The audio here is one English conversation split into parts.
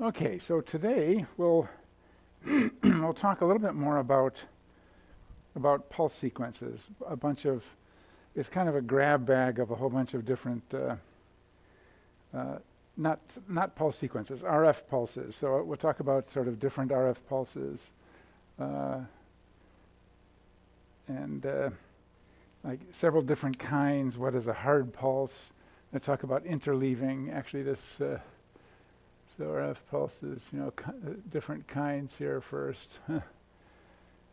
Okay, so today we'll we'll talk a little bit more about pulse sequences. It's kind of a grab bag of a whole bunch of different not pulse sequences, RF pulses. So we'll talk about sort of different RF pulses and like several different kinds. What is a hard pulse? We'll talk about interleaving. Actually, this so RF pulses, different kinds here first. And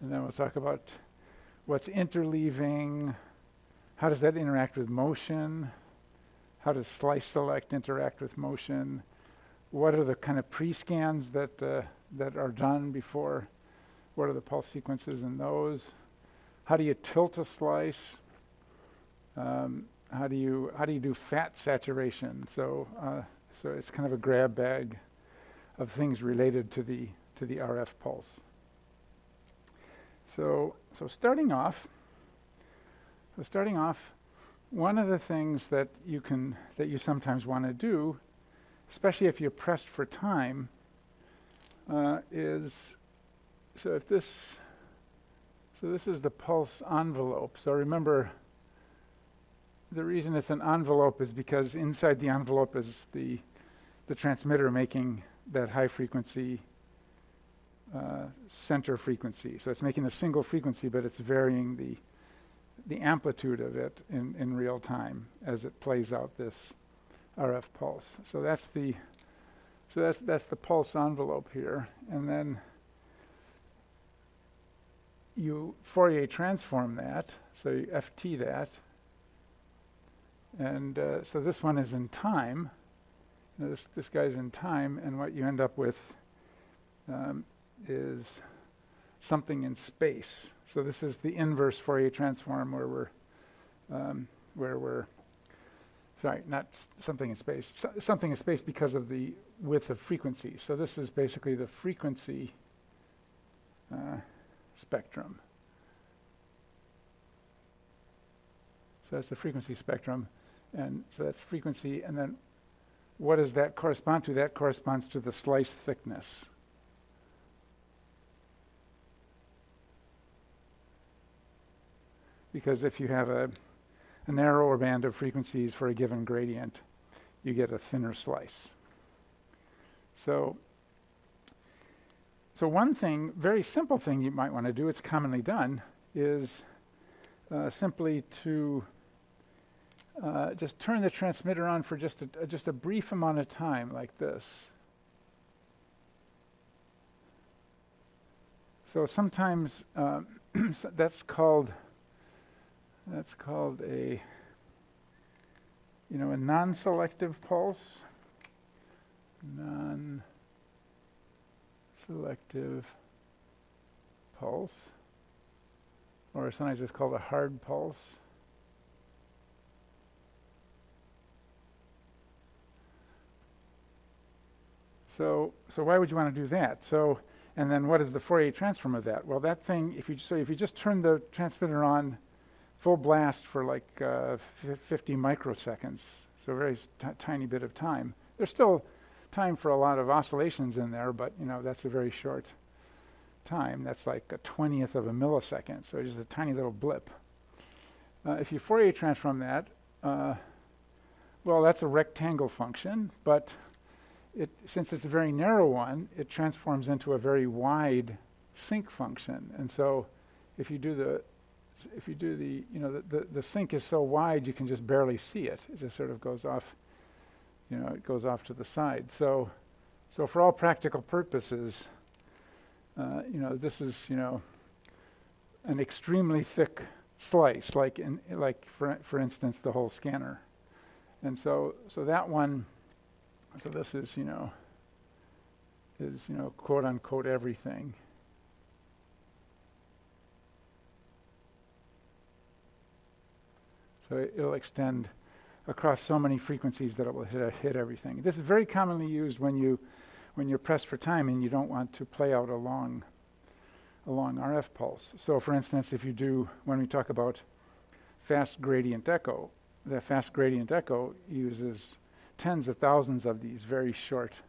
then we'll talk about what's interleaving, how does that interact with motion, how does slice select interact with motion, what are the kind of pre-scans that are done before, what are the pulse sequences in those, how do you tilt a slice, how do you do fat saturation, so it's kind of a grab bag of things related to the RF pulse. So starting off, one of the things that you sometimes want to do, especially if you're pressed for time, is this is the pulse envelope. So remember, the reason it's an envelope is because inside the envelope is the transmitter making that high frequency center frequency. So it's making a single frequency, but it's varying the amplitude of it in real time as it plays out this RF pulse. So that's the pulse envelope here, and then you Fourier transform that, so you FT that, and so this one is in time. This guy's in time, and what you end up with is something in space. So this is the inverse Fourier transform where we're sorry, not something in space. Something in space because of the width of frequency. So this is basically the frequency spectrum. So that's the frequency spectrum, and so that's frequency, and then what does that correspond to? That corresponds to the slice thickness. Because if you have a narrower band of frequencies for a given gradient, you get a thinner slice. So one thing, very simple thing you might want to do, it's commonly done, is simply to just turn the transmitter on for just a brief amount of time, like this. So sometimes that's called a non-selective pulse. Non-selective pulse, or sometimes it's called a hard pulse. So why would you want to do that? So, and then what is the Fourier transform of that? Well, that thing, if you just turn the transmitter on full blast for like 50 microseconds, so a very tiny bit of time. There's still time for a lot of oscillations in there, but that's a very short time. That's like a 20th of a millisecond, so just a tiny little blip. If you Fourier transform that, well, that's a rectangle function, but since it's a very narrow one, it transforms into a very wide sinc function. And so if you do the sinc is so wide you can just barely see it. It just sort of goes off, it goes off to the side. So for all practical purposes, this is an extremely thick slice, like for instance the whole scanner. And so that one. So this is, quote unquote everything. So it'll extend across so many frequencies that it will hit everything. This is very commonly used when you're pressed for time and you don't want to play out a long RF pulse. So for instance, when we talk about fast gradient echo, the fast gradient echo uses tens of thousands of these very short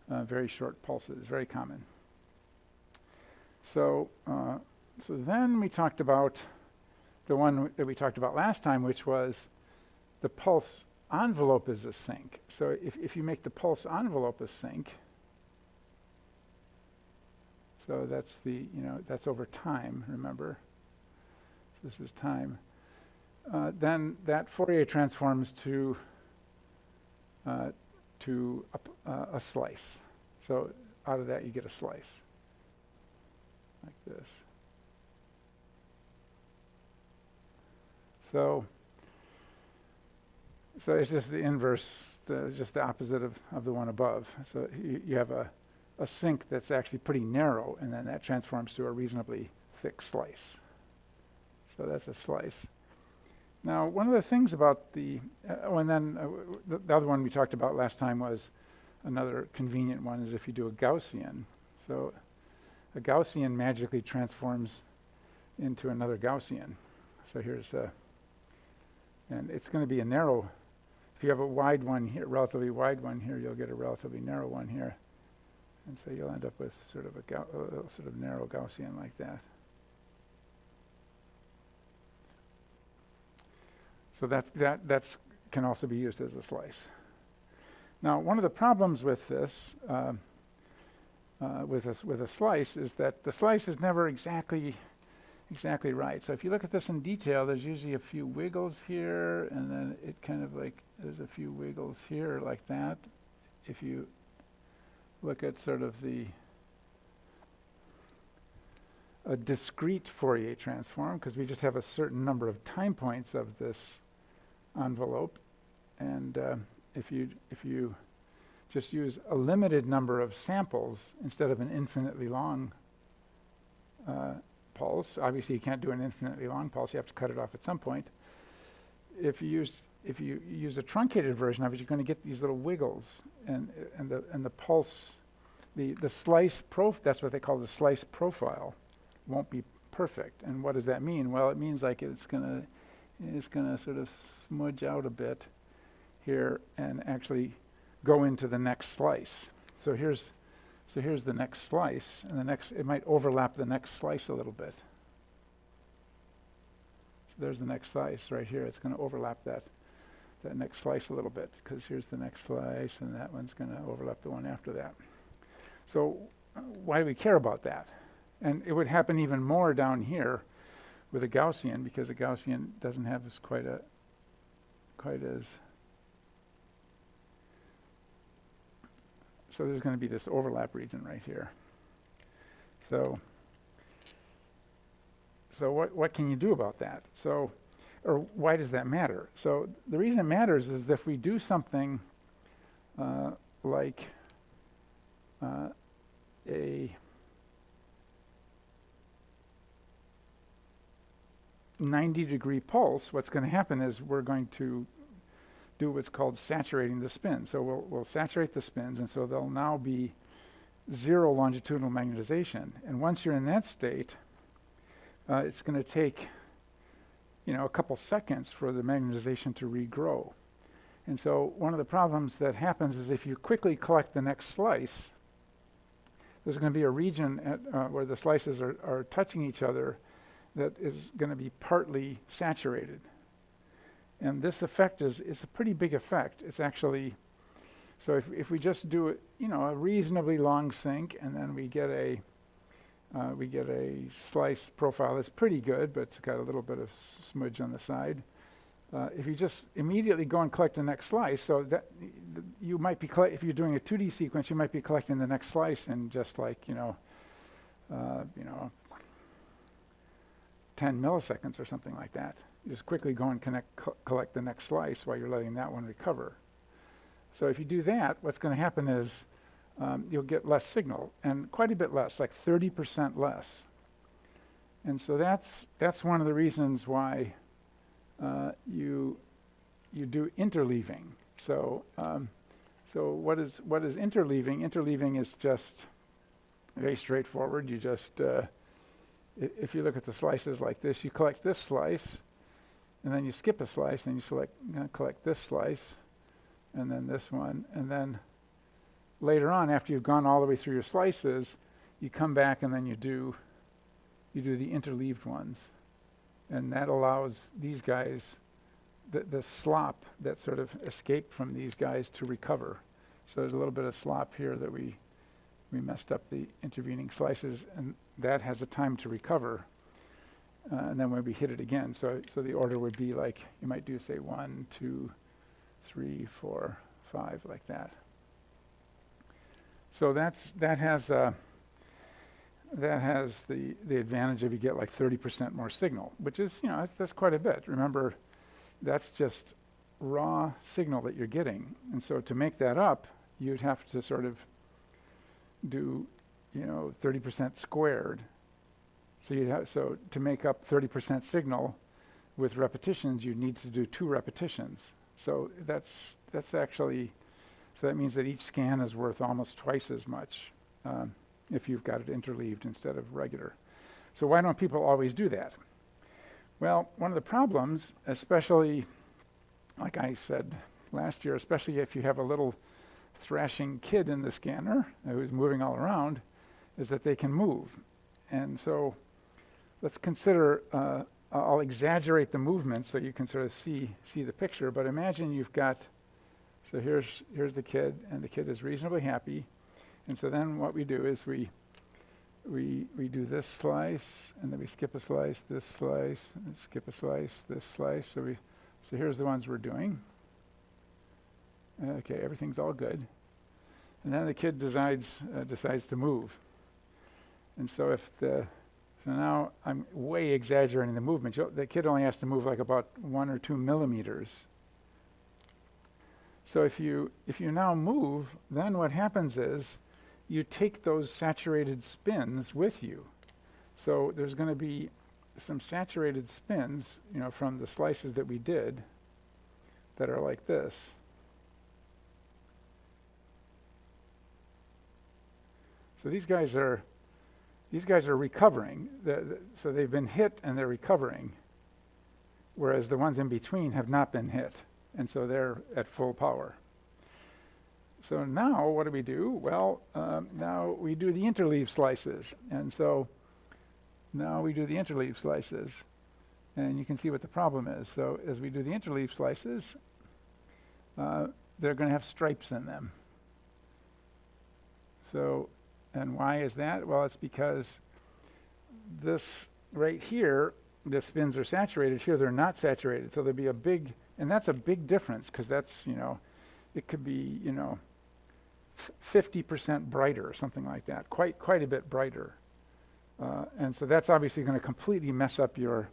very short pulses, very common. So then we talked about the one that we talked about last time, which was the pulse envelope is a sink. So if you make the pulse envelope a sink, so that's that's over time, remember? This is time. Then that Fourier transforms to a slice. So out of that you get a slice, like this. So it's just the inverse, just the opposite of the one above. So you have a sink that's actually pretty narrow, and then that transforms to a reasonably thick slice. So that's a slice. Now, one of the things about the other one we talked about last time was another convenient one is if you do a Gaussian. So a Gaussian magically transforms into another Gaussian. So here's and it's going to be a narrow. If you have a wide one here, relatively wide one here, you'll get a relatively narrow one here. And so you'll end up with sort of a sort of narrow Gaussian like that. So that can also be used as a slice. Now, one of the problems with this, with a slice, is that the slice is never exactly right. So if you look at this in detail, there's usually a few wiggles here, and then it kind of like there's a few wiggles here like that. If you look at sort of a discrete Fourier transform, because we just have a certain number of time points of this envelope, and if you just use a limited number of samples instead of an infinitely long pulse, obviously you can't do an infinitely long pulse, you have to cut it off at some point. If you use a truncated version of it, you're going to get these little wiggles, and the pulse, the slice that's what they call the slice profile, won't be perfect. And what does that mean? Well, it means like it's gonna sort of smudge out a bit here and actually go into the next slice. So here's the next slice, and it might overlap the next slice a little bit. So there's the next slice right here. It's going to overlap that next slice a little bit, because here's the next slice, and that one's going to overlap the one after that. So why do we care about that? And it would happen even more down here with a Gaussian, because a Gaussian doesn't have quite as. So there's going to be this overlap region right here. So what can you do about that? Or why does that matter? So the reason it matters is if we do something like a 90-degree pulse, what's going to happen is we're going to do what's called saturating the spin. So we'll saturate the spins, and so there'll now be zero longitudinal magnetization. And once you're in that state, it's going to take a couple seconds for the magnetization to regrow. And so one of the problems that happens is if you quickly collect the next slice, there's going to be a region where the slices are touching each other that is going to be partly saturated. And this effect is a pretty big effect. It's actually, so if we just do it, a reasonably long sink, and then we get a slice profile that's pretty good, but it's got a little bit of smudge on the side. If you just immediately go and collect the next slice, so that you might be if you're doing a 2D sequence, you might be collecting the next slice in just like 10 milliseconds or something like that. You just quickly go and collect the next slice while you're letting that one recover. So if you do that, what's going to happen is you'll get less signal, and quite a bit less, like 30% less. And so that's one of the reasons why you do interleaving. So what is interleaving? Interleaving is just very straightforward. You just if you look at the slices like this, you collect this slice, and then you skip a slice, and you collect this slice, and then this one, and then later on, after you've gone all the way through your slices, you come back and then you do the interleaved ones. And that allows these guys, the slop that sort of escaped from these guys to recover. So there's a little bit of slop here that we messed up the intervening slices, and that has a time to recover. And then when we hit it again, so the order would be like, you might do, say, 1, 2, 3, 4, 5, like that. So that has the advantage of you get like 30% more signal, which is, that's quite a bit. Remember, that's just raw signal that you're getting. And so to make that up, you'd have to sort of do, 30% squared. So to make up 30% signal with repetitions, you need to do 2 repetitions. So that's actually, so that means that each scan is worth almost twice as much if you've got it interleaved instead of regular. So why don't people always do that? Well, one of the problems, especially, like I said last year, especially if you have a little thrashing kid in the scanner who's moving all around, is that they can move. And so let's consider, I'll exaggerate the movement so you can sort of see the picture, but imagine you've got, so here's the kid, and the kid is reasonably happy. And so then what we do is we do this slice, and then we skip a slice, this slice, and skip a slice, this slice. So here's the ones we're doing. Okay, everything's all good. And then the kid decides to move. And so so now I'm way exaggerating the movement. The kid only has to move like about 1 or 2 millimeters. So if you now move, then what happens is you take those saturated spins with you. So there's going to be some saturated spins, from the slices that we did that are like this. So these guys are recovering. So they've been hit and they're recovering, whereas the ones in between have not been hit, and so they're at full power. So now what do? Well, now we do the interleave slices. And so now we do the interleave slices. And you can see what the problem is. So as we do the interleave slices, they're going to have stripes in them. So, and why is that? Well, it's because this right here, the spins are saturated. Here they're not saturated. So there'll be a big, and that's a big difference, because that's, it could be, 50% brighter or something like that, quite a bit brighter. And so that's obviously going to completely mess up your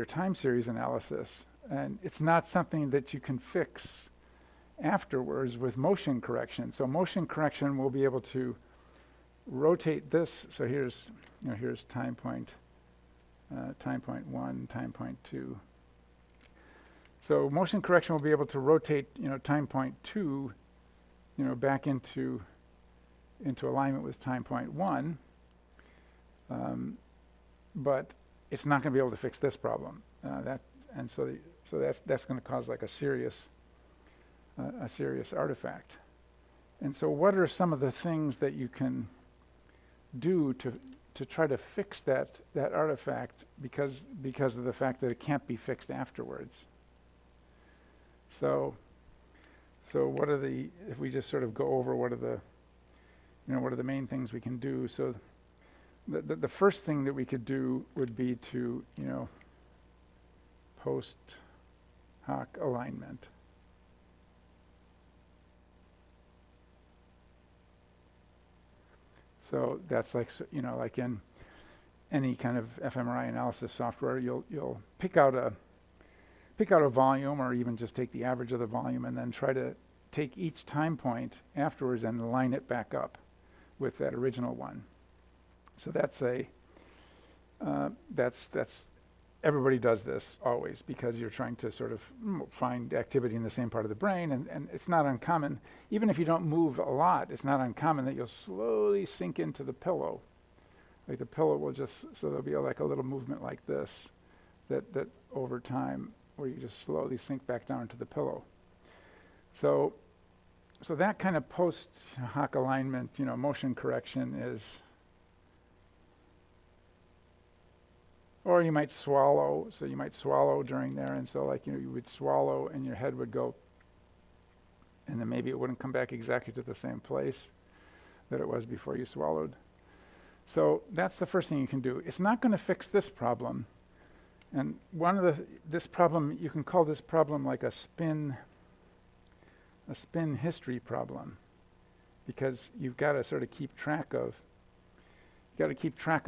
time series analysis. And it's not something that you can fix afterwards with motion correction. So motion correction will be able to rotate this. So here's time point 1, time point 2. So motion correction will be able to rotate, time point 2, back into alignment with time point 1. But it's not going to be able to fix this problem. So that's going to cause like a serious artifact. And so what are some of the things that you can do to try to fix that artifact because of the fact that it can't be fixed afterwards? So what are if we just sort of go over what are the main things we can do? So the first thing that we could do would be to, post hoc alignment. So that's like in any kind of fMRI analysis software, you'll pick out a volume, or even just take the average of the volume, and then try to take each time point afterwards and line it back up with that original one. So that's everybody does this always, because you're trying to sort of find activity in the same part of the brain, and it's not uncommon, even if you don't move a lot, it's not uncommon that you'll slowly sink into the pillow. Like the pillow will so there'll be like a little movement like this, that over time, where you just slowly sink back down into the pillow. So so that kind of post hoc alignment, motion correction is, or you might swallow. So you might swallow during there, and so you would swallow and your head would go, and then maybe it wouldn't come back exactly to the same place that it was before you swallowed. So that's the first thing you can do. It's not going to fix this problem. And this problem, you can call this problem like a spin history problem, because you've got to sort of keep track of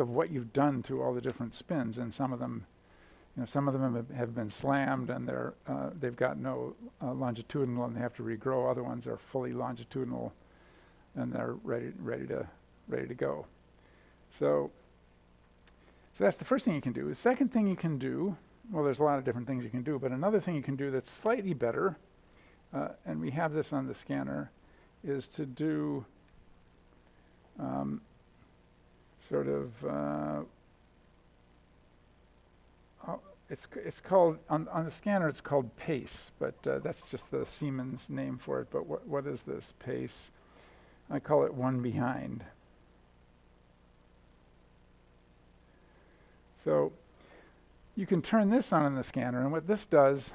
what you've done to all the different spins, and some of them have been slammed and they've got no longitudinal and they have to regrow. Other ones are fully longitudinal and they're ready to go. So that's the first thing you can do. The second thing you can do, well, there's a lot of different things you can do, but another thing you can do that's slightly better, and we have this on the scanner, is to do it's called, on the scanner it's called pace, but that's just the Siemens name for it. But what is this pace? I call it one behind. So you can turn this on the scanner, and what this does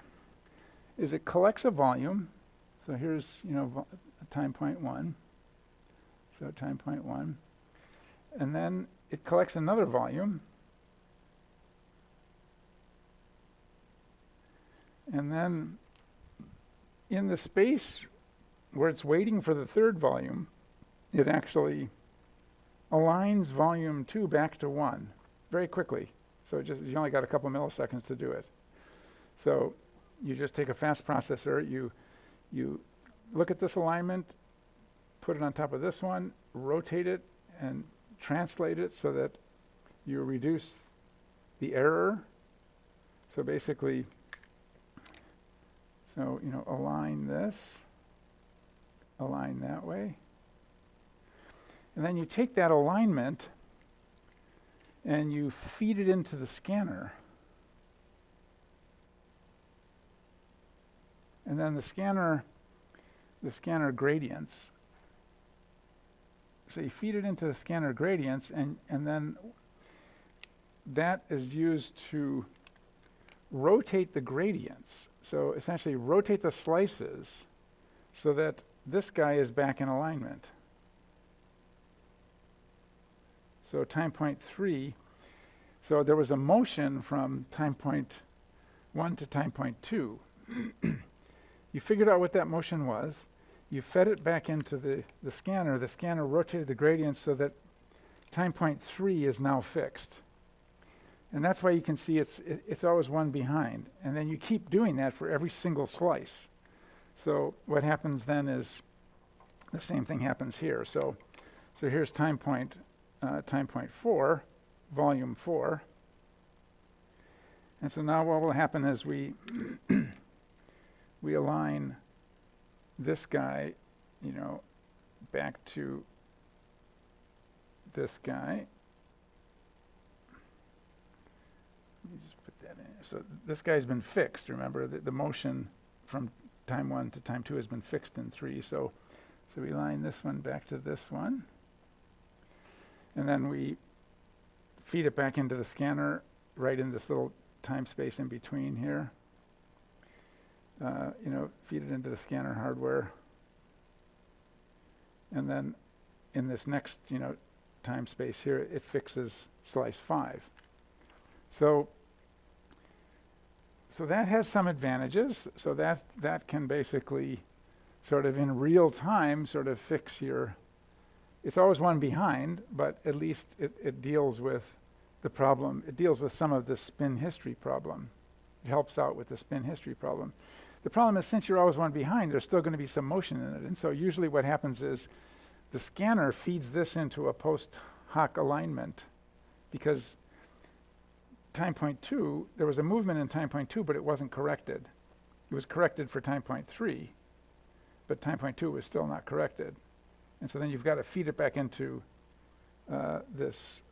is it collects a volume. So here's time point 1. So time point 1. And then it collects another volume. And then in the space where it's waiting for the third volume, it actually aligns volume 2 back to 1 very quickly. So you only got a couple milliseconds to do it. So you just take a fast processor, you look at this alignment, put it on top of this one, rotate it, and translate it so that you reduce the error. So basically, align this, align that way. And then you take that alignment and you feed it into the scanner. And then the scanner gradients. So you feed it into the scanner gradients, and then that is used to rotate the gradients. So essentially rotate the slices so that this guy is back in alignment. So time point 3, so there was a motion from time point 1 to time point 2. You figured out what that motion was. You fed it back into the scanner. The scanner rotated the gradients so that time point 3 is now fixed. And that's why you can see it's always one behind. And then you keep doing that for every single slice. So what happens then is the same thing happens here. So here's time point 4, volume 4. And so now what will happen is we align this guy, back to this guy. Let me just put that in. So this guy's been fixed. Remember, the motion from time 1 to time 2 has been fixed in 3. So we align this one back to this one. And then we feed it back into the scanner right in this little time space in between here. Feed it into the scanner hardware. And then in this next, time space here, it fixes slice 5. So that has some advantages. So that can basically sort of in real time sort of fix it's always one behind, but at least it deals with the problem. It deals with some of the spin history problem. It helps out with the spin history problem. The problem is, since you're always one behind, there's still going to be some motion in it. And so usually what happens is the scanner feeds this into a post hoc alignment, because time point 2, there was a movement in time point 2, but it wasn't corrected. It was corrected for time point 3, but time point 2 was still not corrected. And so then you've got to feed it back into this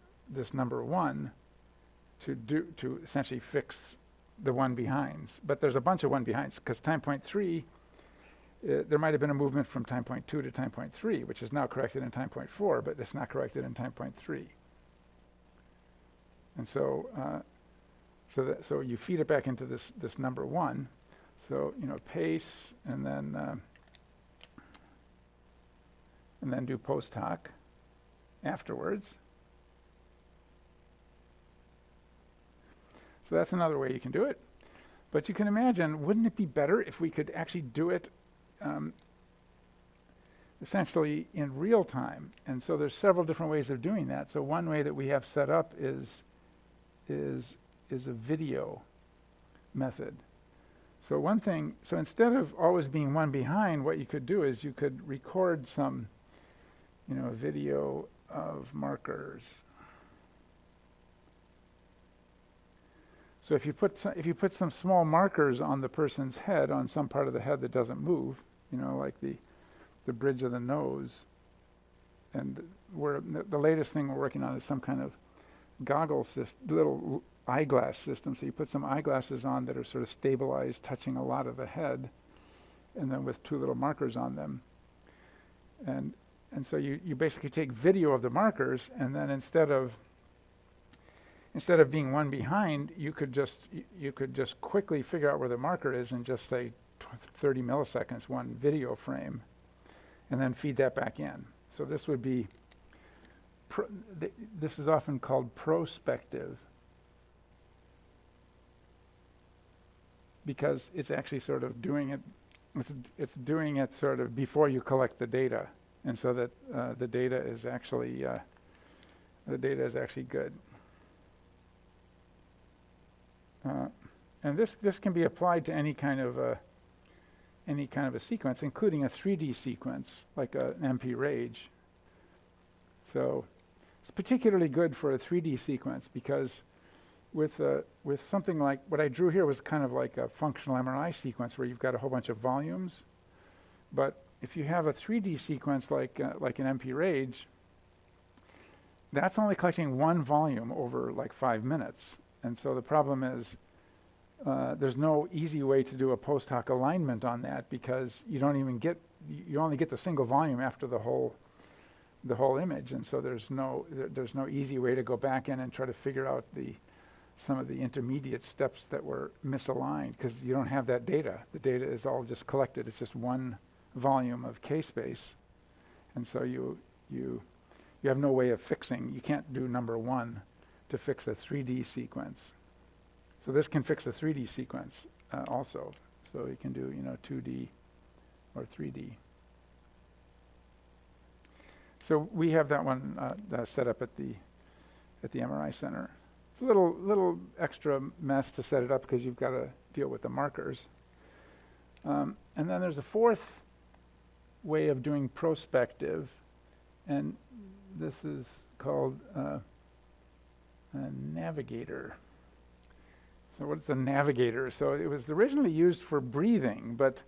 number 1 to essentially fix the one behinds. But there's a bunch of one behinds, because time point 3 there might have been a movement from time point 2 to time point 3, which is now corrected in time point 4, but it's not corrected in time point 3. And so, so you feed it back into this number 1. So, pace, and then do post hoc afterwards. So that's another way you can do it. But you can imagine, wouldn't it be better if we could actually do it essentially in real time? And so there's several different ways of doing that. So one way that we have set up is a video method. So one thing, so instead of always being one behind, what you could do is you could record some, video of markers. So if you put some small markers on the person's head, on some part of the head that doesn't move, like the bridge of the nose, and the latest thing we're working on is some kind of goggle system, little eyeglass system. So you put some eyeglasses on that are sort of stabilized, touching a lot of the head, and then with 2 little markers on them. And so you basically take video of the markers, and then instead of being one behind, you could just quickly figure out where the marker is and just say 30 milliseconds, one video frame, and then feed that back in. So this would be, this is often called prospective, because it's actually sort of doing it, it's doing it sort of before you collect the data, and so that the data is actually good. And this can be applied to any kind of a sequence, including a 3D sequence, like an MP Rage. So it's particularly good for a 3D sequence, because with something like what I drew here was kind of like a functional MRI sequence where you've got a whole bunch of volumes. But if you have a 3D sequence like an MP Rage, that's only collecting one volume over like 5 minutes. And so the problem is there's no easy way to do a post hoc alignment on that, because you only get the single volume after the whole image. And so there's no easy way to go back in and try to figure out some of the intermediate steps that were misaligned, because you don't have that data. The data is all just collected. It's just one volume of K-space. And so you have no way of fixing. You can't do number 1 to fix a 3D sequence. So this can fix a 3D sequence also. So you can do 2D or 3D. So we have that one set up at the MRI center. It's a little extra mess to set it up, because you've got to deal with the markers. And then there's a 4th way of doing prospective, and this is called a navigator. So what's a navigator? So it was originally used for breathing, but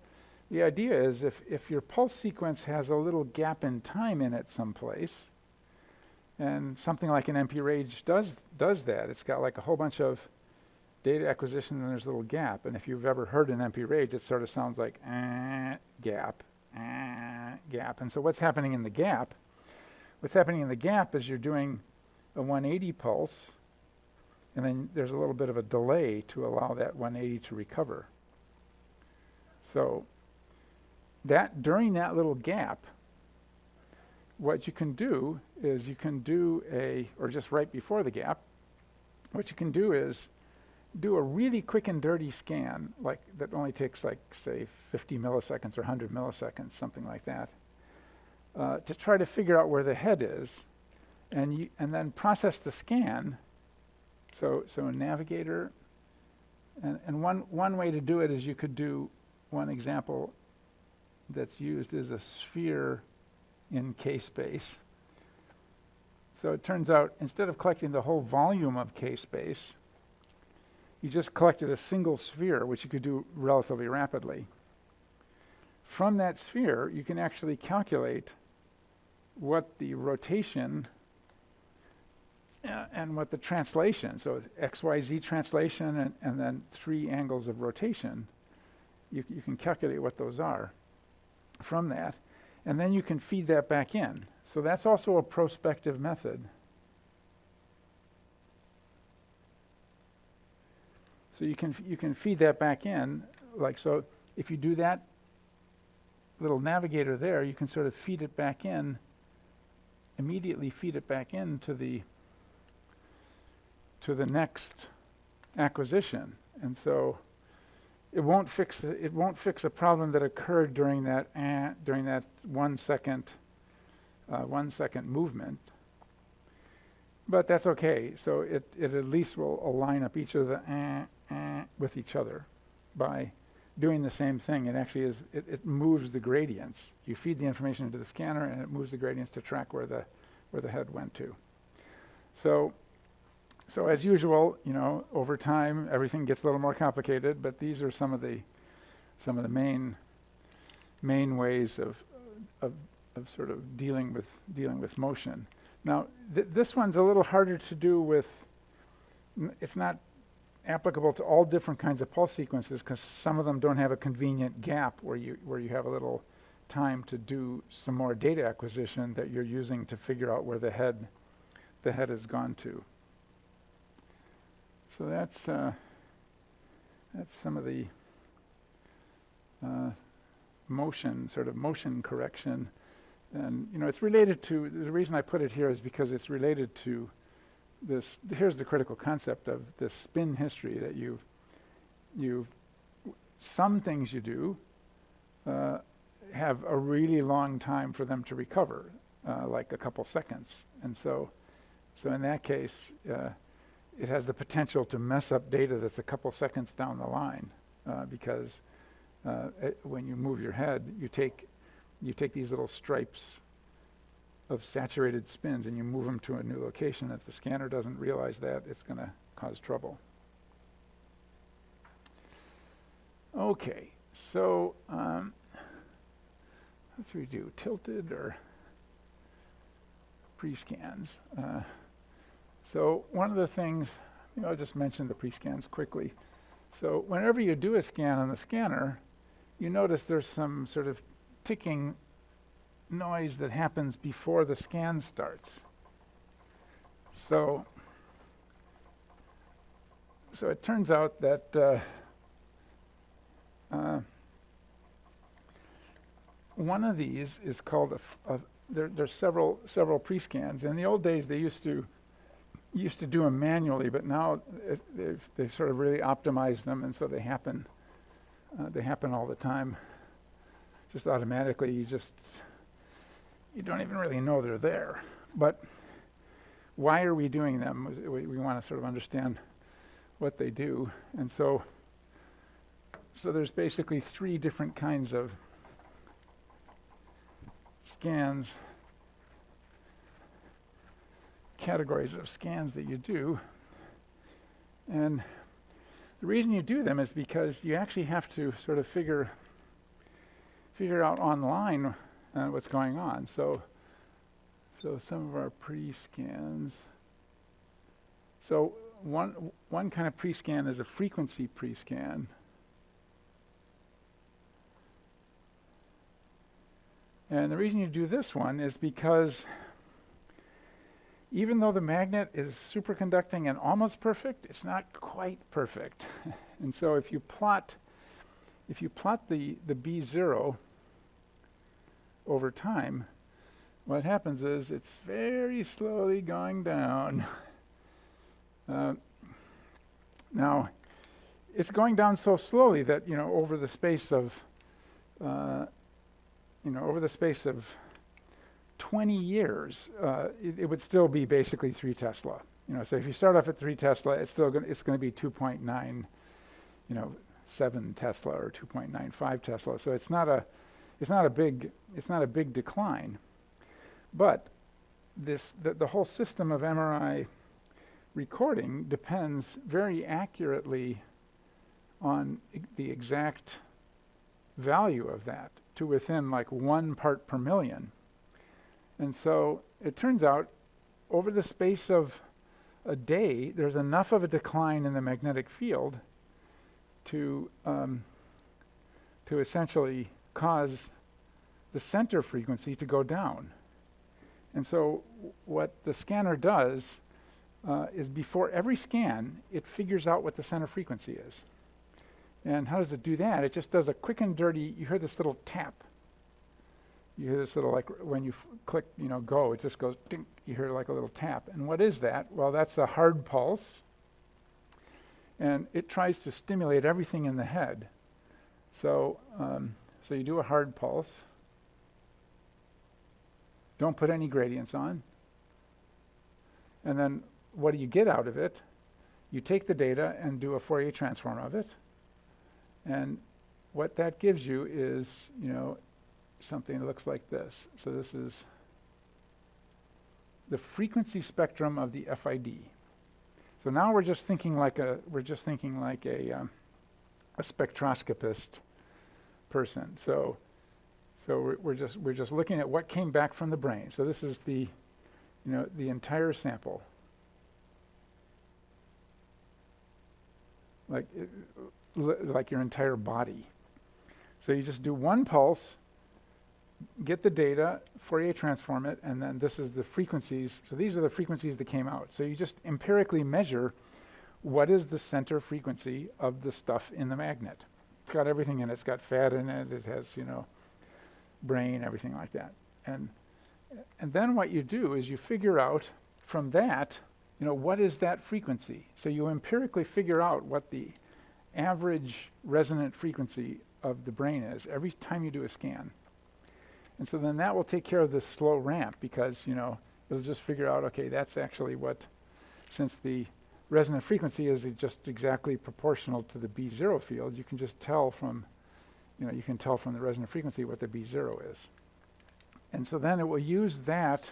the idea is if your pulse sequence has a little gap in time in it someplace, and something like an MP Rage does that. It's got like a whole bunch of data acquisition, and there's a little gap. And if you've ever heard an MP Rage, it sort of sounds like gap, gap. And so what's happening in the gap? What's happening in the gap is you're doing a 180 pulse, and then there's a little bit of a delay to allow that 180 to recover. So that during that little gap, what you can do is you can do or just right before the gap, what you can do is do a really quick and dirty scan, like that only takes like, say, 50 milliseconds or 100 milliseconds, something like that, to try to figure out where the head is, and then process the scan. So a navigator, and one way to do it is you could do, one example that's used is a sphere in K-space. So it turns out, instead of collecting the whole volume of K-space, you just collected a single sphere, which you could do relatively rapidly. From that sphere, you can actually calculate what the rotation and what the translation, so XYZ translation and then 3 angles of rotation, you can calculate what those are. from that, and then you can feed that back in. So that's also a prospective method. So you can feed that back in, like so. If you do that little navigator there, you can sort of feed it back in, immediately feed it back into the next acquisition, and so it won't fix a problem that occurred during that 1 second movement. But that's okay. So it at least will align up each of the with each other by doing the same thing. It actually it moves the gradients. You feed the information into the scanner, and it moves the gradients to track where the head went to. So as usual, over time everything gets a little more complicated. But these are some of the main ways of sort of dealing with motion. Now, this one's a little harder to do with. It's not applicable to all different kinds of pulse sequences because some of them don't have a convenient gap where you have a little time to do some more data acquisition that you're using to figure out where the head has gone to. So that's some of the motion correction. And it's related to, the reason I put it here is because it's related to this. Here's the critical concept of this spin history, that some things you do have a really long time for them to recover, like a couple seconds. And so in that case, it has the potential to mess up data that's a couple seconds down the line, because when you move your head, you take these little stripes of saturated spins and you move them to a new location. If the scanner doesn't realize that, it's going to cause trouble. Okay, so what should we do? Tilted or pre-scans? So one of the things, I'll just mention the pre-scans quickly. So whenever you do a scan on the scanner, you notice there's some sort of ticking noise that happens before the scan starts. So it turns out that one of these is called there's several pre-scans. In the old days, they used to do them manually, but now they've sort of really optimized them, and so they happen all the time, just automatically. You don't even really know they're there. But why are we doing them? We want to sort of understand what they do. And so there's basically 3 different kinds of scans, categories of scans that you do. And the reason you do them is because you actually have to sort of figure out online what's going on. So some of our pre-scans. So one kind of pre-scan is a frequency pre-scan. And the reason you do this one is because even though the magnet is superconducting and almost perfect, it's not quite perfect. And so if you plot the B0 over time, what happens is it's very slowly going down. Now, it's going down so slowly that over the space of 20 years, it would still be basically 3 Tesla. So if you start off at 3 Tesla, it's going to be 2.9, 7 Tesla or 2.95 Tesla. So it's not a big decline. But the whole system of MRI recording depends very accurately on the exact value of that to within like 1 part per million. And so it turns out over the space of a day, there's enough of a decline in the magnetic field to essentially cause the center frequency to go down. And so what the scanner does is before every scan, it figures out what the center frequency is. And how does it do that? It just does a quick and dirty, you hear this little tap. You hear this little, like when you click, go, it just goes, ding, you hear like a little tap. And what is that? Well, that's a hard pulse. And it tries to stimulate everything in the head. So you do a hard pulse. Don't put any gradients on. And then what do you get out of it? You take the data and do a Fourier transform of it. And what that gives you is, something that looks like this. So this is the frequency spectrum of the FID. So now we're just thinking like a spectroscopist person. So we're just looking at what came back from the brain. So this is the entire sample. Like your entire body. So you just do one pulse, get the data, Fourier transform it, and then this is the frequencies. So these are the frequencies that came out. So you just empirically measure what is the center frequency of the stuff in the magnet. It's got everything in it. It's got fat in it. It has, brain, everything like that. And then what you do is you figure out from that, what is that frequency? So you empirically figure out what the average resonant frequency of the brain is every time you do a scan. And so then that will take care of this slow ramp because, it'll just figure out, okay, that's actually what, since the resonant frequency is just exactly proportional to the B0 field, you can just tell from, you can tell from the resonant frequency what the B0 is. And so then it will use that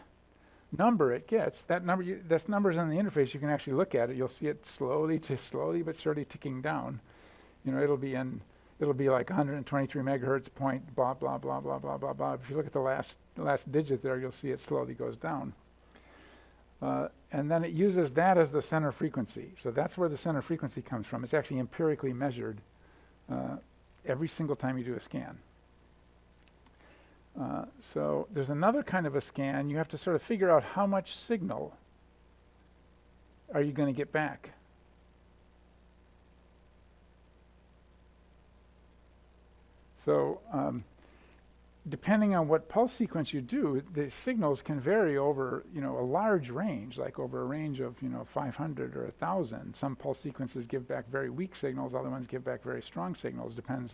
number it gets, this number's on the interface, you can actually look at it, you'll see it slowly but surely ticking down. It'll be like 123 megahertz point, blah, blah, blah, blah, blah, blah, blah. If you look at the last digit there, you'll see it slowly goes down. And then it uses that as the center frequency. So that's where the center frequency comes from. It's actually empirically measured every single time you do a scan. So there's another kind of a scan. You have to sort of figure out how much signal are you going to get back. So depending on what pulse sequence you do, the signals can vary over, a large range, like over a range of, 500 or 1,000. Some pulse sequences give back very weak signals, other ones give back very strong signals. Depends,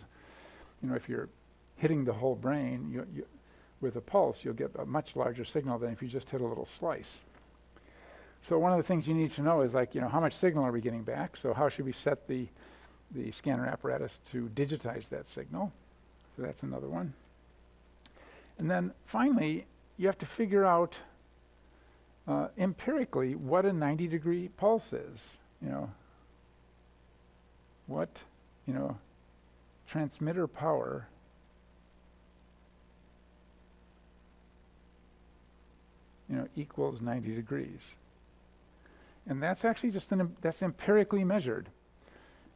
if you're hitting the whole brain, with a pulse, you'll get a much larger signal than if you just hit a little slice. So one of the things you need to know is how much signal are we getting back? So how should we set the scanner apparatus to digitize that signal? So that's another one. And then finally, you have to figure out empirically what a 90-degree pulse is. What, transmitter power equals 90 degrees. And that's actually that's empirically measured.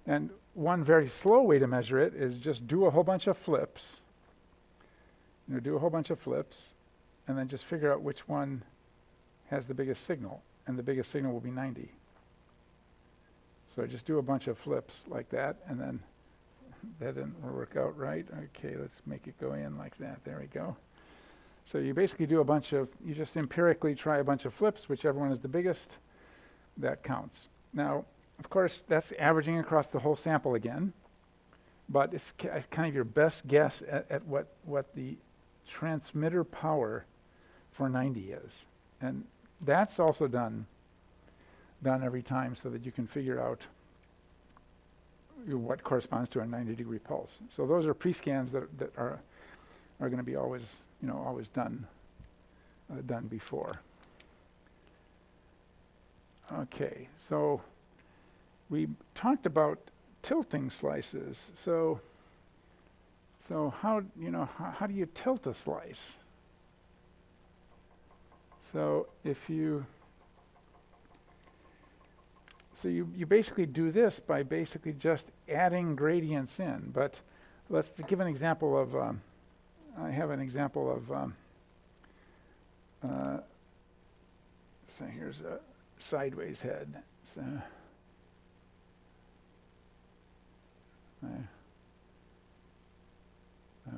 And one very slow way to measure it is just do a whole bunch of flips. Do a whole bunch of flips, and then just figure out which one has the biggest signal. And the biggest signal will be 90. So just do a bunch of flips like that, and then that didn't work out right. Okay, let's make it go in like that. There we go. So you basically do you just empirically try a bunch of flips, whichever one is the biggest, that counts. Now, of course, that's averaging across the whole sample again, but it's kind of your best guess at what the transmitter power for 90 is. And that's also done every time so that you can figure out what corresponds to a 90-degree pulse. So those are pre-scans that are going to be always done before. Okay, so we talked about tilting slices. So how do you tilt a slice? So you basically do this by basically just adding gradients in. But let's give an example of I have an example of, so here's a sideways head. So I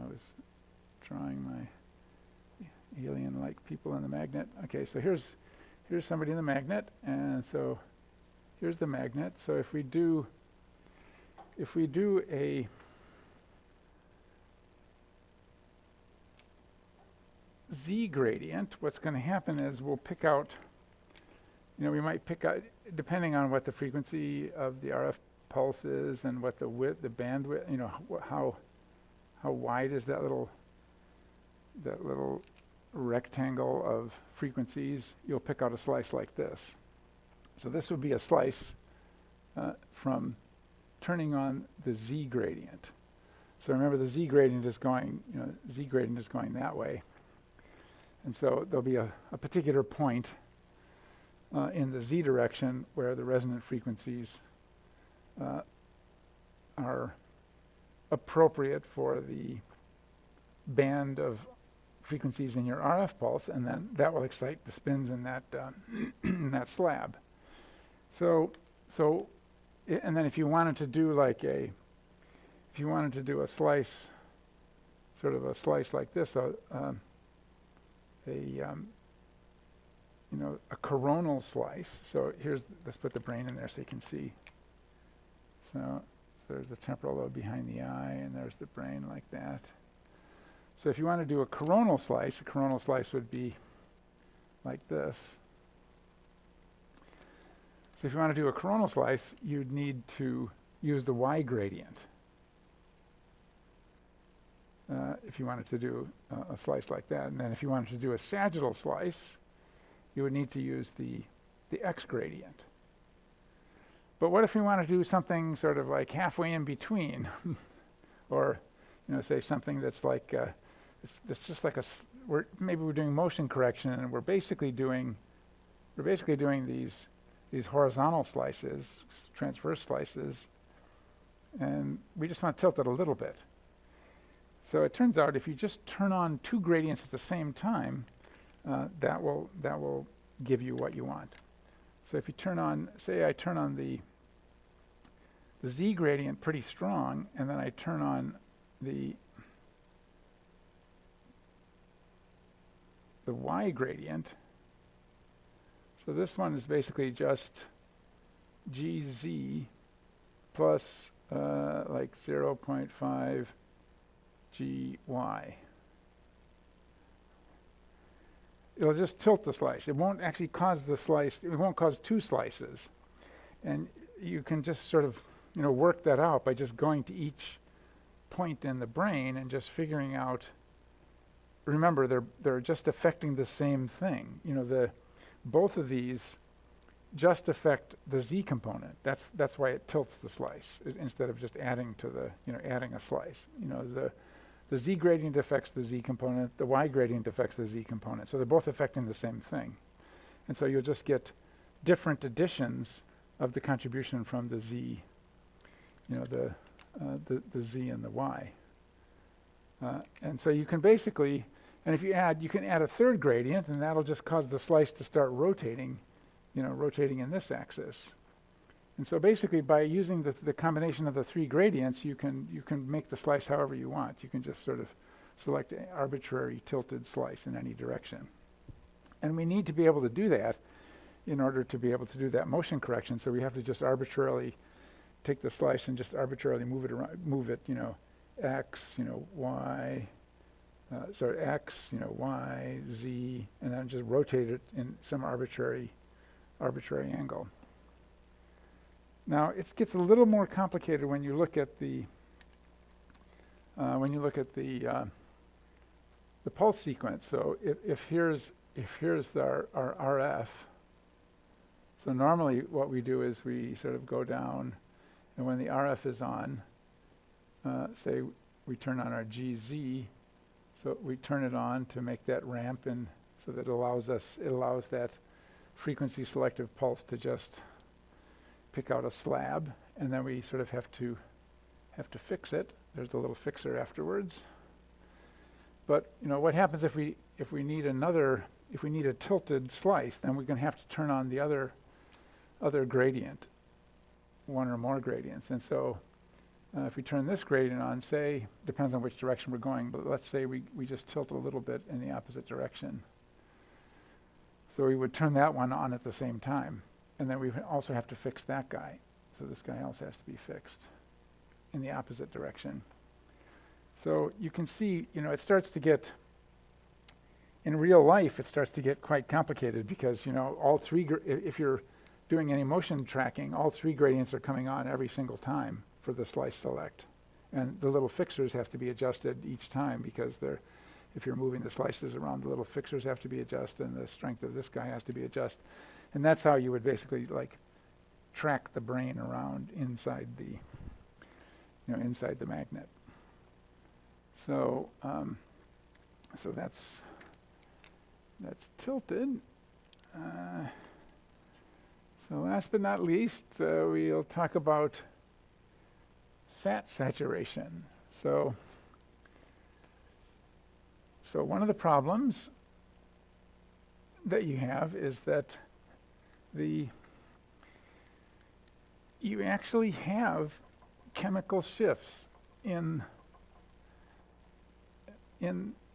was drawing my alien-like people in the magnet. Okay, so here's somebody in the magnet, and so here's the magnet. So if we do a Z gradient, what's going to happen is we'll pick out, we might pick out, depending on what the frequency of the RF pulse is and what the width, the bandwidth, how wide is that little rectangle of frequencies, you'll pick out a slice like this. So this would be a slice from turning on the Z gradient. So remember, the Z gradient is going, that way. And so there'll be a particular point in the Z direction where the resonant frequencies are appropriate for the band of frequencies in your RF pulse, and then that will excite the spins in that in that slab. So and then if you wanted to do a slice, sort of a slice like this, a coronal slice. So let's put the brain in there so you can see. So there's the temporal lobe behind the eye, and there's the brain like that. So if you want to do a coronal slice would be like this. So if you want to do a coronal slice, you'd need to use the Y gradient. If you wanted to do a slice like that. And then if you wanted to do a sagittal slice, you would need to use the X gradient. But what if we want to do something sort of like halfway in between? Or, say something that's like, it's just like maybe we're doing motion correction, and we're basically doing these horizontal slices, transverse slices, and we just want to tilt it a little bit. So it turns out if you just turn on two gradients at the same time, that will give you what you want. So if you say I turn on the Z gradient pretty strong, and then I turn on the Y gradient. So this one is basically just GZ plus like 0.5 GY. It'll just tilt the slice. It won't actually cause the slice, it won't cause two slices. And you can just sort of, work that out by just going to each point in the brain and just figuring out, remember, they're just affecting the same thing. Both of these just affect the Z component. That's why it tilts the slice instead of just adding to adding a slice. The Z gradient affects the Z component, the Y gradient affects the Z component. So they're both affecting the same thing. And so you'll just get different additions of the contribution from the Z, the Z and the Y. And so you can basically, and if you can add a third gradient, and that'll just cause the slice to start rotating, rotating in this axis. And so basically by using the combination of the three gradients, you can make the slice however you want. You can just sort of select an arbitrary tilted slice in any direction. And we need to be able to do that in order to be able to do that motion correction. So we have to just arbitrarily take the slice and just arbitrarily move it around, X, Y, X, Y, Z, and then just rotate it in some arbitrary angle. Now it gets a little more complicated when you look at the pulse sequence. So if here's our RF, so normally what we do is we sort of go down, and when the RF is on, say we turn on our GZ, so we turn it on to make that ramp, and so that it allows that frequency selective pulse to just pick out a slab, and then we sort of have to fix it. There's the little fixer afterwards. But what happens if we need a tilted slice? Then we're going to have to turn on the other gradient, one or more gradients. And so if we turn this gradient on, say, depends on which direction we're going, but let's say we just tilt a little bit in the opposite direction. So we would turn that one on at the same time. And then we also have to fix that guy. So this guy also has to be fixed in the opposite direction. So you can see, it starts to get, in real life, it starts to get quite complicated because, all three, if you're doing any motion tracking, all three gradients are coming on every single time for the slice select. And the little fixers have to be adjusted each time because if you're moving the slices around, the little fixers have to be adjusted and the strength of this guy has to be adjusted. And that's how you would basically track the brain around inside the magnet. So so that's tilted. So last but not least, we'll talk about fat saturation. So one of the problems that you have is that you actually have chemical shifts in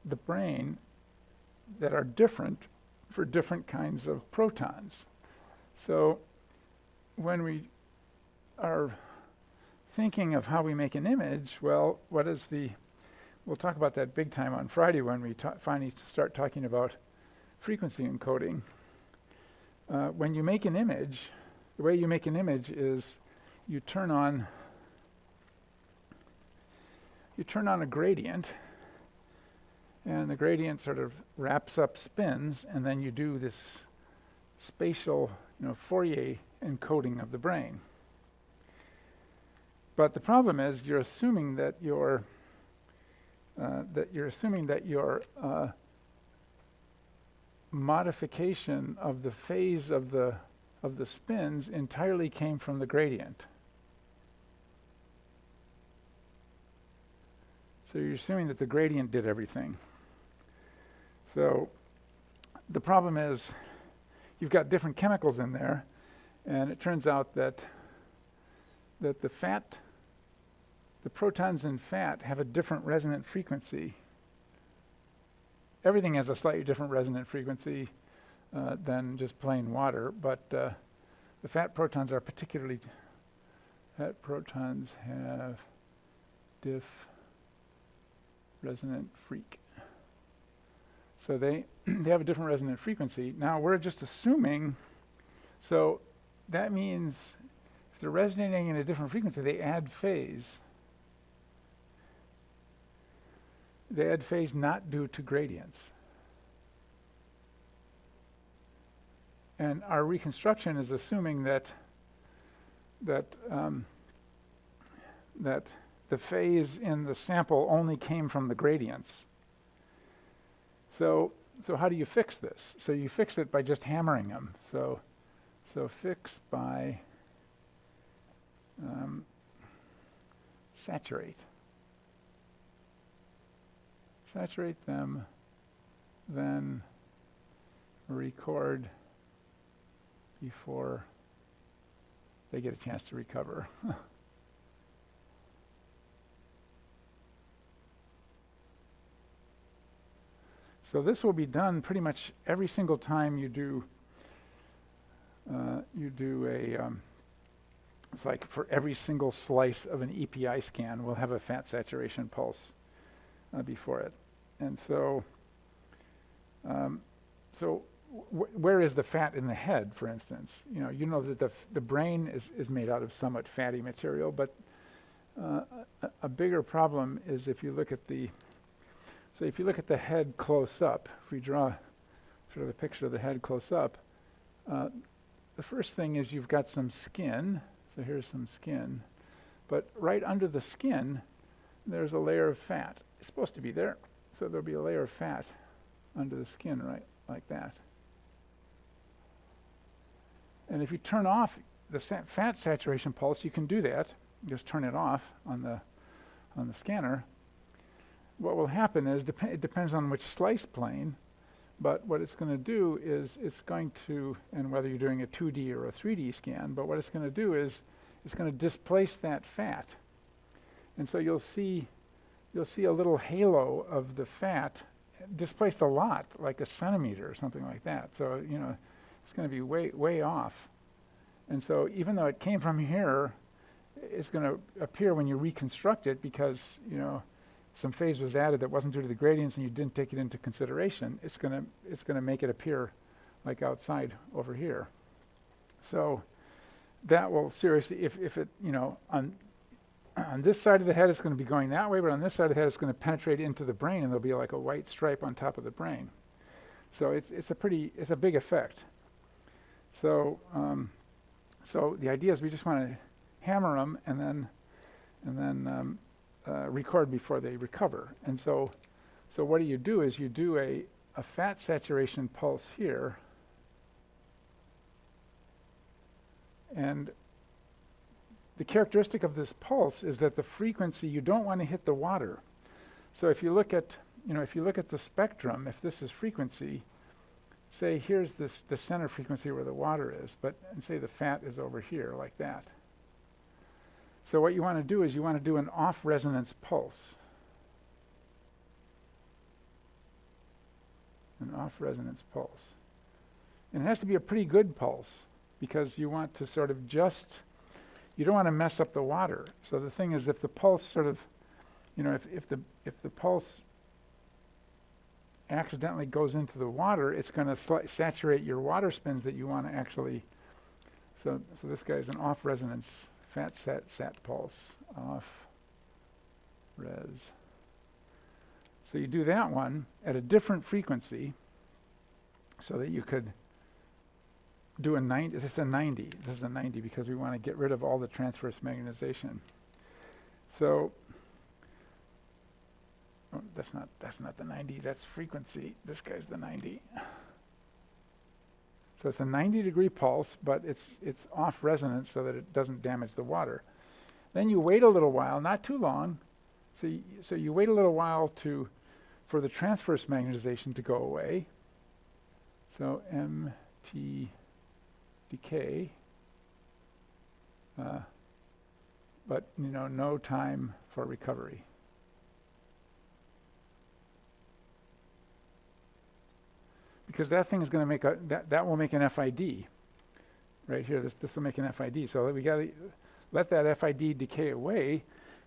the brain that are different for different kinds of protons. So when we are thinking of how we make an image, well, we'll talk about that big time on Friday when we finally start talking about frequency encoding. When you make an image, the way you make an image is you turn on a gradient, and the gradient sort of wraps up spins, and then you do this spatial, Fourier encoding of the brain. But the problem is you're assuming that your modification of the phase of the spins entirely came from the gradient. So you're assuming that the gradient did everything. So the problem is you've got different chemicals in there, and it turns out that the protons in fat have a different resonant frequency. Everything has a slightly different resonant frequency than just plain water, but the fat protons have diff resonant freak. So they have a different resonant frequency. Now we're just assuming, so that means if they're resonating in a different frequency, they add phase. They add phase not due to gradients. And our reconstruction is assuming that the phase in the sample only came from the gradients. So how do you fix this? So you fix it by just hammering them. So fix by saturate. Saturate them, then record before they get a chance to recover. So this will be done pretty much every single time you do it's like for every single slice of an EPI scan, we'll have a fat saturation pulse before it. And so where is the fat in the head, for instance? You know that the brain is made out of somewhat fatty material, but a bigger problem is if you look at the head close up, if we draw sort of a picture of the head close up, the first thing is you've got some skin. So here's some skin. But right under the skin, there's a layer of fat. It's supposed to be there. So there'll be a layer of fat under the skin, right, like that. And if you turn off the fat saturation pulse, you can do that. Just turn it off on the scanner. what will happen is, it depends on which slice plane, but what it's going to do is it's going to, and whether you're doing a 2D or a 3D scan, but what it's going to do is it's going to displace that fat. And so you'll see a little halo of the fat displaced a lot, like a centimeter or something like that. So, it's going to be way off. And so even though it came from here, it's going to appear when you reconstruct it because, some phase was added that wasn't due to the gradients and you didn't take it into consideration. It's going to make it appear like outside over here. So that will seriously, if it, on this side of the head it's going to be going that way, but on this side of the head it's going to penetrate into the brain and there'll be like a white stripe on top of the brain. So it's a big effect. So so the idea is we just want to hammer them and then record before they recover. And so what do? Is you do a fat saturation pulse here, and the characteristic of this pulse is that the frequency, you don't want to hit the water. So if you look at the spectrum, if this is frequency, say here's the center frequency where the water is, and say the fat is over here like that. So what you want to do is you want to do an off-resonance pulse. An off-resonance pulse. And it has to be a pretty good pulse because you want to sort of you don't want to mess up the water. So the thing is, if the pulse sort of, if the pulse accidentally goes into the water, it's going to saturate your water spins that you want to actually. So this guy's an off-resonance FatSat pulse, off-res. So you do that one at a different frequency, so that you could do a 90. This is a 90. This is a 90 because we want to get rid of all the transverse magnetization. So that's not the 90. That's frequency. This guy's the 90. So it's a 90-degree pulse, but it's off resonance so that it doesn't damage the water. Then you wait a little while, not too long. So you wait a little while for the transverse magnetization to go away. So MT decay, but no time for recovery. Because that thing is going to make that will make an FID right here. This will make an FID. So we got to let that FID decay away,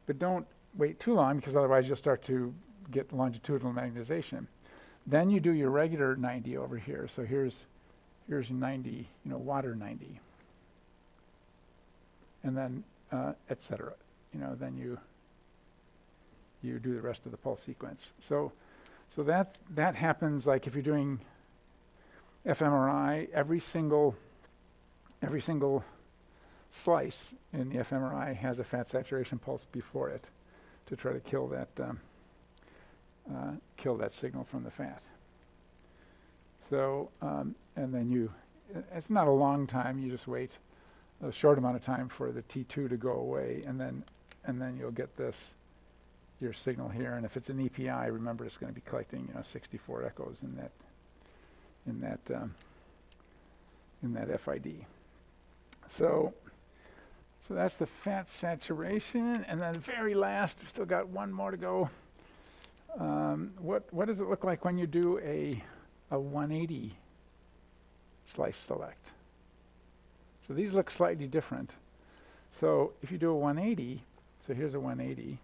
but don't wait too long because otherwise you'll start to get longitudinal magnetization. Then you do your regular 90 over here. So here's 90, water 90, and then etc. Then you do the rest of the pulse sequence. So that happens like if you're doing fMRI, every single slice in the fMRI has a fat saturation pulse before it to try to kill that signal from the fat. So and then it's not a long time. You just wait a short amount of time for the T2 to go away, and then you'll get your signal here. And if it's an EPI, remember it's going to be collecting 64 echoes in that FID. So that's the fat saturation, and then very last, we've still got one more to go. What does it look like when you do a 180 slice select? So these look slightly different. So if you do a 180, so here's a 180.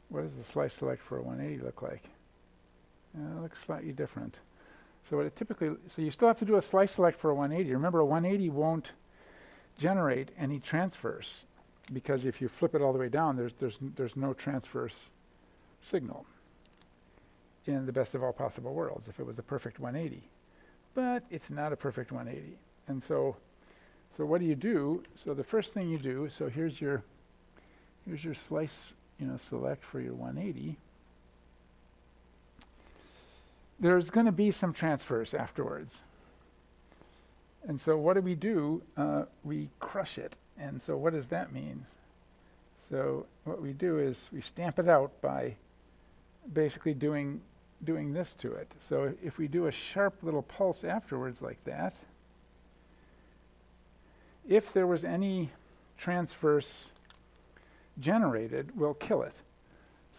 What does the slice select for a 180 look like? It looks slightly different. So you still have to do a slice select for a 180. Remember, a 180 won't generate any transverse because if you flip it all the way down, there's no transverse signal in the best of all possible worlds if it was a perfect 180. But it's not a perfect 180. And so what do you do? So the first thing you do, so here's your slice, select for your 180. There's going to be some transverse afterwards. And so what do? We crush it. And so what does that mean? So what we do is we stamp it out by basically doing this to it. So if we do a sharp little pulse afterwards like that, if there was any transverse generated, we'll kill it.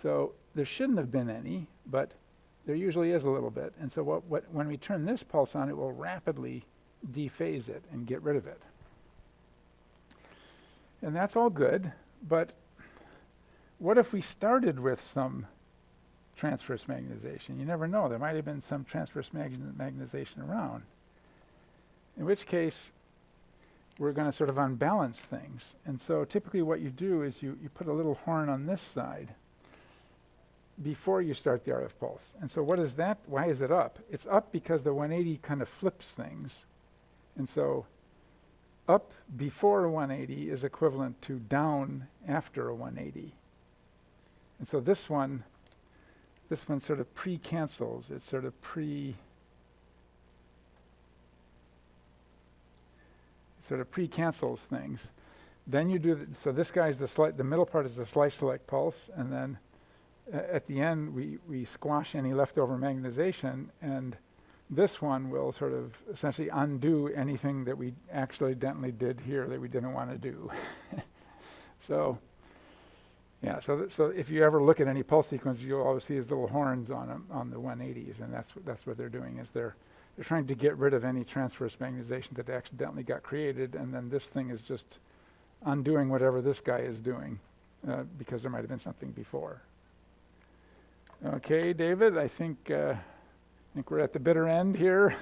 So there shouldn't have been any, but there usually is a little bit. And so when we turn this pulse on, it will rapidly dephase it and get rid of it. And that's all good, but what if we started with some transverse magnetization? You never know. There might have been some transverse magnetization around. In which case, we're going to sort of unbalance things. And so typically what you do is you put a little horn on this side before you start the RF pulse. And so what is that? Why is it up? It's up because the 180 kind of flips things. And so up before a 180 is equivalent to down after a 180. And so this one sort of pre-cancels. It sort of pre-cancels things. Then you do, so this guy's the middle part is the slice select pulse, and then at the end we squash any leftover magnetization, and this one will sort of essentially undo anything that we accidentally did here that we didn't want to do. So yeah, so if you ever look at any pulse sequence, you'll always see these little horns on them, on the 180s, and that's what they're doing, is they're trying to get rid of any transverse magnetization that accidentally got created, and then this thing is just undoing whatever this guy is doing, because there might have been something before. Okay, David, I think we're at the bitter end here.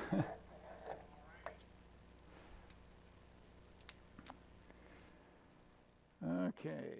Okay.